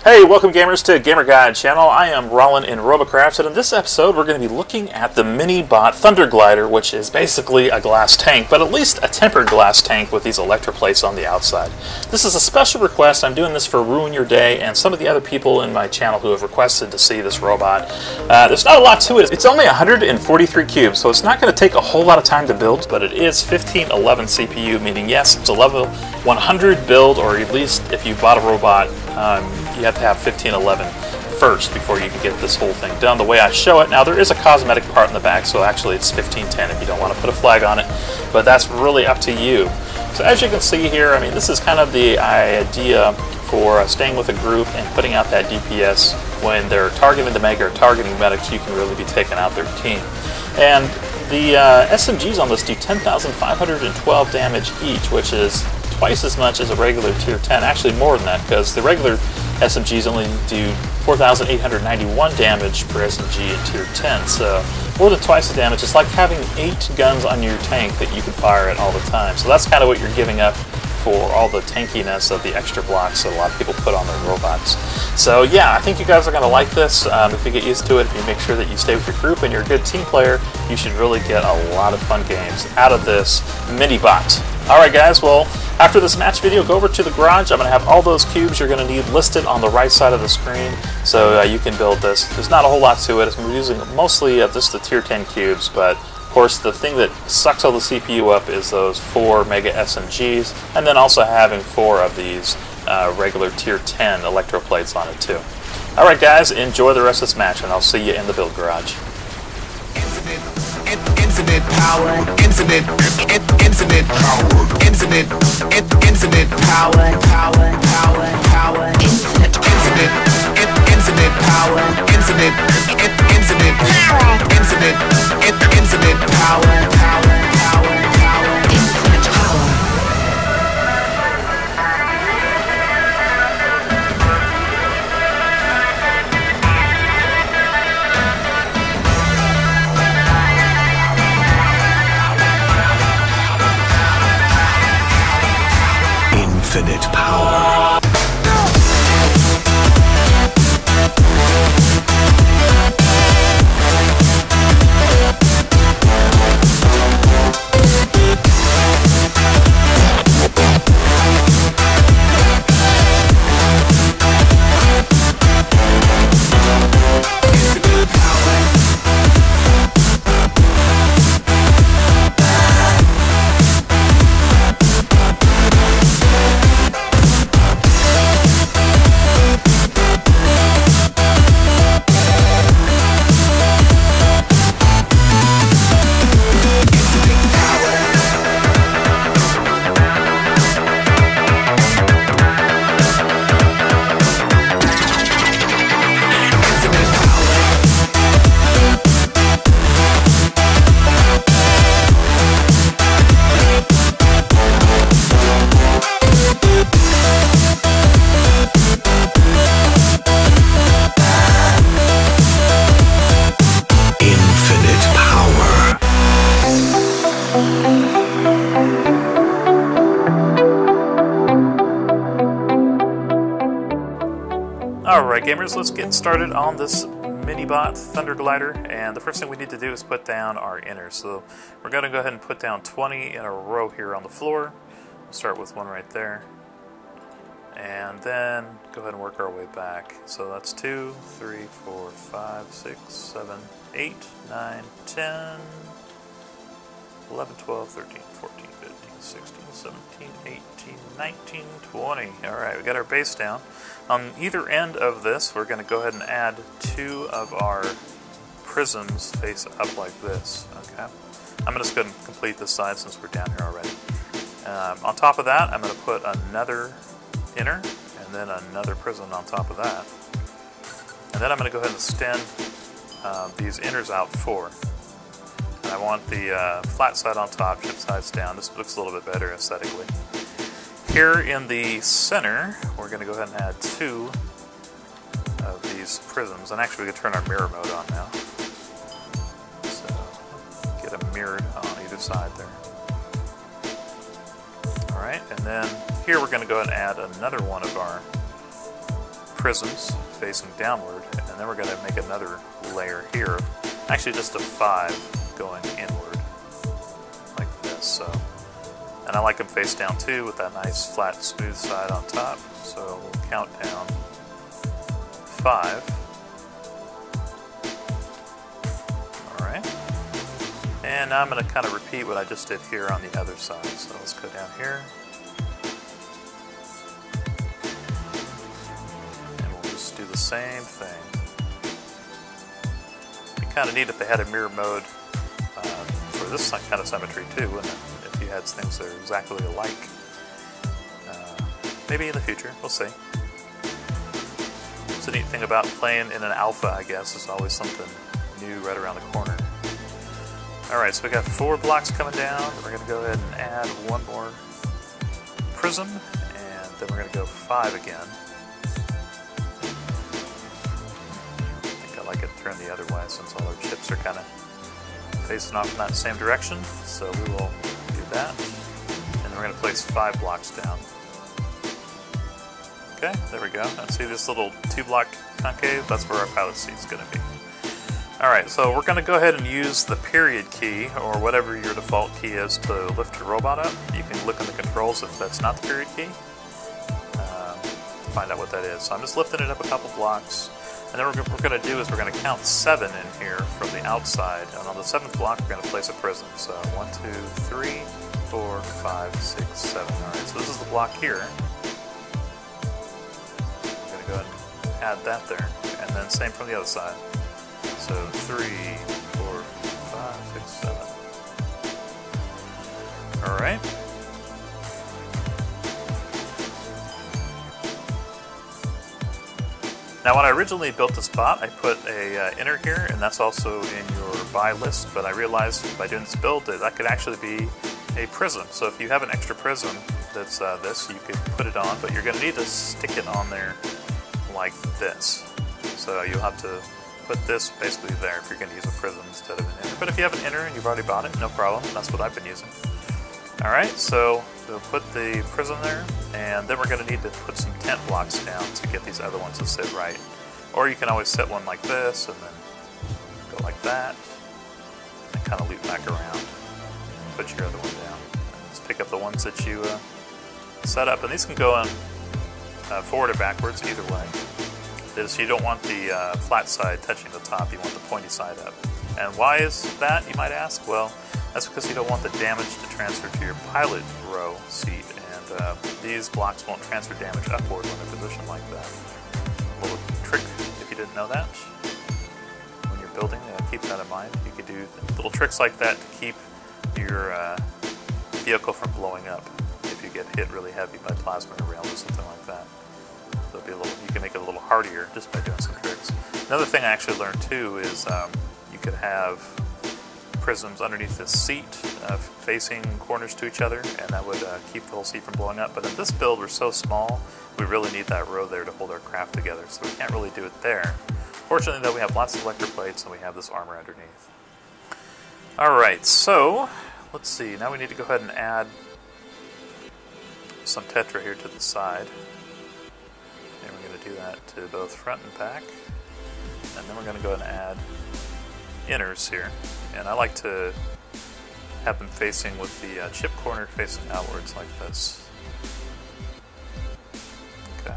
Hey, welcome gamers to Gamer Guide channel. I am Rollin in Robocraft, and in this episode we're going to be looking at the MINIBOT Thunder Glider, which is basically a glass tank, but at least a tempered glass tank with these electroplates on the outside. This is a special request. I'm doing this for RuinyourDay and some of the other people in my channel who have requested to see this robot. There's not a lot to it. It's only 143 cubes, so it's not going to take a whole lot of time to build, but it is 1511 CPU, meaning yes, it's a level 100 build, or at least if you bought a robot, you have to have 1511 first before you can get this whole thing done the way I show it. Now there is a cosmetic part in the back, so actually it's 1510 if you don't want to put a flag on it, but that's really up to you. So as you can see here, I mean, this is kind of the idea for staying with a group and putting out that DPS when they're targeting the Mega or targeting medics. You can really be taking out their team. And the SMGs on this do 10,512 damage each, which is twice as much as a regular tier 10, actually more than that, because the regular SMGs only do 4,891 damage per SMG in tier 10, so more than twice the damage. It's like having 8 guns on your tank that you can fire at all the time, so that's kind of what you're giving up for all the tankiness of the extra blocks that a lot of people put on their robots. So yeah, I think you guys are going to like this. If you get used to it, if you make sure that you stay with your group and you're a good team player, you should really get a lot of fun games out of this MINIBOT. Alright guys, well, after this match video, go over to the garage. I'm going to have all those cubes you're going to need listed on the right side of the screen, so you can build this. There's not a whole lot to it. I'm using mostly just the tier 10 cubes, but of course the thing that sucks all the CPU up is those 4 Mega SMGs, and then also having 4 of these regular tier 10 electroplates on it too. Alright guys, enjoy the rest of this match, and I'll see you in the build garage. Infinite power, infinite power, infinite power, infinite power, infinite power, infinite power, infinite power. Infinite power. Alright gamers, let's get started on this MINIBOT Thunder Glider, and the first thing we need to do is put down our inners. So we're going to go ahead and put down 20 in a row here on the floor. We'll start with one right there, and then go ahead and work our way back. So that's 2, 3, 4, 5, 6, 7, 8, 9, 10, 11, 12, 13, 14, 15, 16, 17, 18, 19, 20. Alright, we got our base down. On either end of this, we're going to go ahead and add 2 of our prisms face up like this. Okay, I'm going to just go ahead and complete this side since we're down here already. On top of that, I'm going to put another inner and then another prism on top of that. And then I'm going to go ahead and extend these inners out 4. And I want the flat side on top, chip sides down. This looks a little bit better aesthetically. Here in the center, we're going to go ahead and add 2 of these prisms. And actually we can turn our mirror mode on now. So get them mirrored on either side there. Alright, and then here we're going to go ahead and add another one of our prisms facing downward, and then we're going to make another layer here. Actually, just a 5 going inward, like this. So, and I like them face down too, with that nice flat, smooth side on top. So we'll count down 5. All right. And now I'm going to kind of repeat what I just did here on the other side. So let's go down here. And we'll just do the same thing. It'd be kind of neat if they had a mirror mode for this kind of symmetry too, and if you had things that are exactly alike. Maybe in the future, we'll see. It's a neat thing about playing in an alpha, I guess, is always something new right around the corner. Alright, so we got 4 blocks coming down. We're going to go ahead and add one more prism, and then we're going to go 5 again. I think I like it turned the other way since all our chips are kind of facing off in that same direction. So we will do that. And then we're going to place 5 blocks down. Okay, there we go. Now see this little 2-block concave? That's where our pilot seat is going to be. Alright, so we're going to go ahead and use the period key, or whatever your default key is, to lift your robot up. You can look in the controls if that's not the period key, to find out what that is. So I'm just lifting it up a couple blocks, and then what we're going to do is we're going to count 7 in here from the outside, and on the 7th block we're going to place a prism. So 1, 2, 3, 4, 5, 6, 7. Alright, so this is the block here. I'm going to go ahead and add that there, and then same from the other side. So 3, 4, 5, 6, 7. Alright. Now when I originally built this bot, I put a inner here, and that's also in your buy list, but I realized by doing this build that could actually be a prism. So if you have an extra prism that's this, you could put it on, but you're going to need to stick it on there like this. So you'll have to put this basically there if you're going to use a prism instead of an inner. But if you have an inner and you've already bought it, no problem. That's what I've been using. Alright, so we'll put the prism there, and then we're going to need to put some tent blocks down to get these other ones to sit right. Or you can always set one like this, and then go like that, and kind of loop back around, and put your other one down. And just pick up the ones that you set up, and these can go on forward or backwards, either way. So you don't want the flat side touching the top, you want the pointy side up. And why is that, you might ask? Well, that's because you don't want the damage to transfer to your pilot row seat, and these blocks won't transfer damage upward when they're positioned like that. A little trick, if you didn't know that, when you're building, keep that in mind. You could do little tricks like that to keep your vehicle from blowing up if you get hit really heavy by plasma or rails or something like that. So it'll be a little, you can make it a little hardier just by doing some tricks. Another thing I actually learned too is you could have prisms underneath the seat facing corners to each other, and that would keep the whole seat from blowing up. But in this build, we're so small, we really need that row there to hold our craft together, so we can't really do it there. Fortunately though, we have lots of electroplates and we have this armor underneath. Alright, so let's see, now we need to go ahead and add some tetra here to the side. And we're going to do that to both front and back. And then we're going to go ahead and add inners here. And I like to have them facing with the chip corner facing outwards like this. Okay.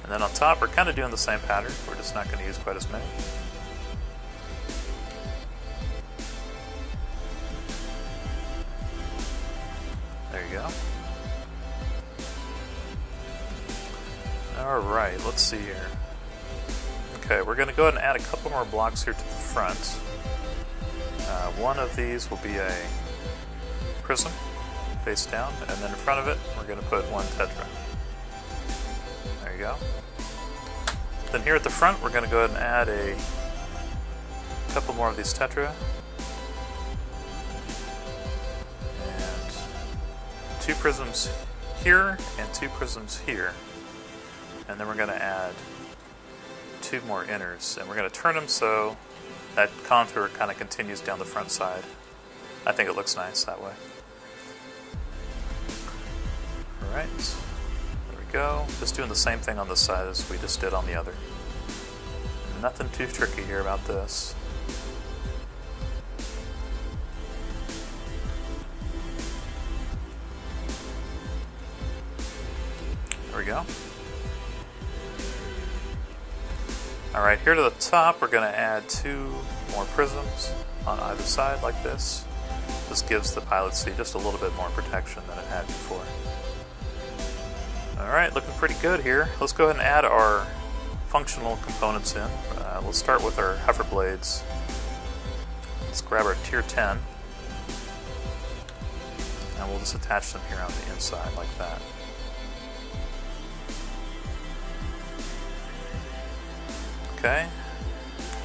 And then on top, we're kind of doing the same pattern. We're just not going to use quite as many. There you go. Alright, let's see here. Okay, we're going to go ahead and add a couple more blocks here to the front. One of these will be a prism, face down, and then in front of it, we're going to put one tetra. There you go. Then here at the front, we're going to go ahead and add a couple more of these tetra. And 2 prisms here and 2 prisms here. And then we're going to add 2 more inners, and we're going to turn them so that contour kind of continues down the front side. I think it looks nice that way. Alright, there we go. Just doing the same thing on this side as we just did on the other. Nothing too tricky here about this. There we go. Alright, here to the top we're going to add 2 more prisms on either side like this. This gives the pilot seat just a little bit more protection than it had before. Alright, looking pretty good here. Let's go ahead and add our functional components in. We'll start with our hover blades. Let's grab our tier 10. And we'll just attach them here on the inside like that. Okay,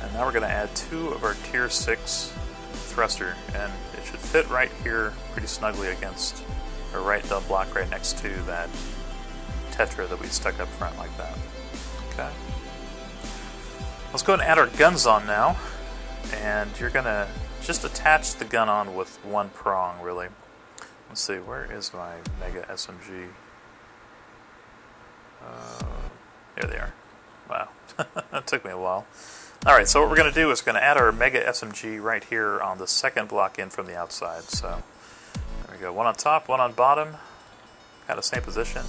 and now we're going to add 2 of our tier 6 thruster, and it should fit right here pretty snugly against, or right the block right next to that tetra that we stuck up front like that. Okay. Let's go ahead and add our guns on now, and you're going to just attach the gun on with 1 prong really. Let's see, where is my Mega SMG? There they are. Wow, that took me a while. Alright, so what we're going to do is going to add our Mega SMG right here on the second block in from the outside. So, there we go. 1 on top, 1 on bottom. Kind of same position.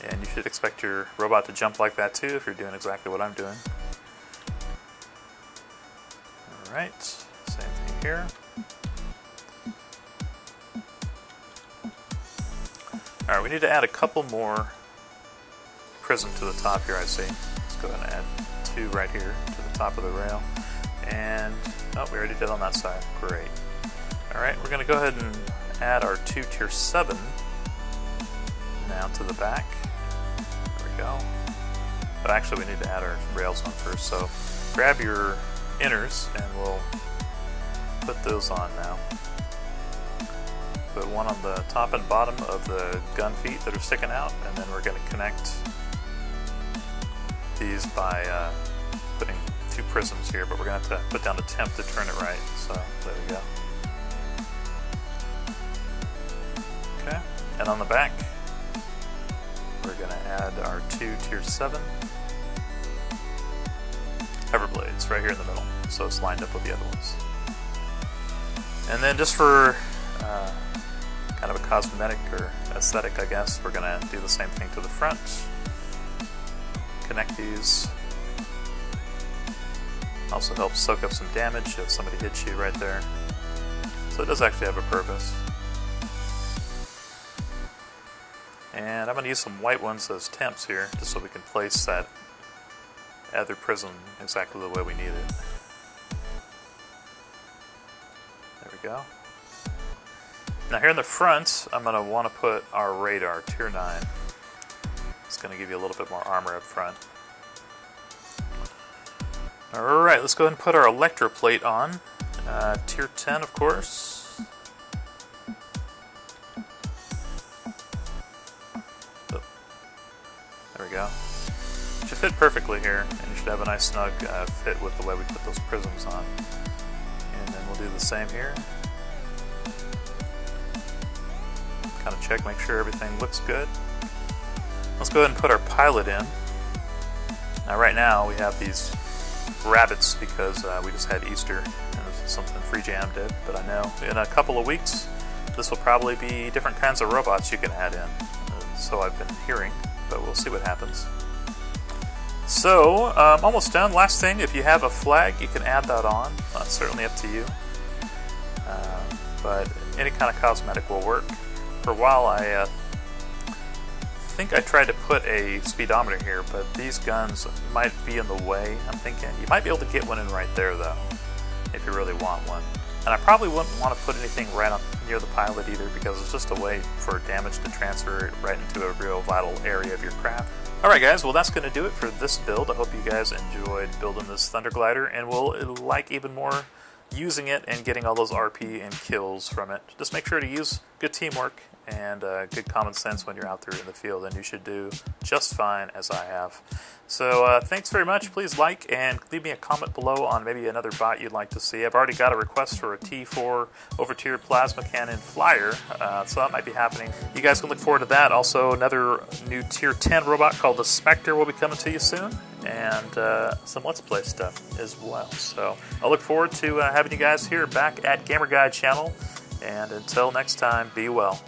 And you should expect your robot to jump like that too if you're doing exactly what I'm doing. Alright, same thing here. Alright, we need to add a couple more prism to the top here, I see. Let's go ahead and add 2 right here to the top of the rail. And, oh, we already did on that side. Great. Alright, we're going to go ahead and add our 2 tier 7 now to the back. There we go. But actually we need to add our rails on first, so grab your inners and we'll put those on now. Put 1 on the top and bottom of the gun feet that are sticking out, and then we're going to connect these by putting 2 prisms here, but we're going to have to put down the temp to turn it right, so there we go. Okay, and on the back we're going to add our 2 tier 7 hover blades right here in the middle, so it's lined up with the other ones. And then just for kind of a cosmetic or aesthetic, I guess, we're going to do the same thing to the front. Connect these. Also helps soak up some damage if somebody hits you right there. So it does actually have a purpose. And I'm going to use some white ones as temps here, just so we can place that other prism exactly the way we need it. There we go. Now here in the front, I'm going to want to put our radar, tier 9. It's going to give you a little bit more armor up front. Alright, let's go ahead and put our electroplate on. Tier 10, of course. Oh. There we go. It should fit perfectly here, and you should have a nice snug fit with the way we put those prisms on. And then we'll do the same here. Kind of check, make sure everything looks good. Let's go ahead and put our pilot in. Now right now we have these rabbits because we just had Easter and this is something Free Jam did, but I know in a couple of weeks this will probably be different kinds of robots you can add in. So I've been hearing, but we'll see what happens. So, almost done. Last thing, if you have a flag, you can add that on. That's certainly up to you. But any kind of cosmetic will work. For a while, I think I tried to put a speedometer here, but these guns might be in the way, I'm thinking. You might be able to get one in right there, though, if you really want one. And I probably wouldn't want to put anything right up near the pilot either, because it's just a way for damage to transfer right into a real vital area of your craft. Alright guys, well that's going to do it for this build. I hope you guys enjoyed building this Thunder Glider, and will like even more using it and getting all those RP and kills from it. Just make sure to use good teamwork and good common sense when you're out there in the field, and you should do just fine, as I have. So thanks very much. Please like and leave me a comment below on maybe another bot you'd like to see. I've already got a request for a T4 over-tiered plasma cannon flyer, so that might be happening. You guys can look forward to that. Also, another new Tier 10 robot called the Spectre will be coming to you soon, and some Let's Play stuff as well. So I'll look forward to having you guys here back at Gamer Guide channel, and until next time, be well.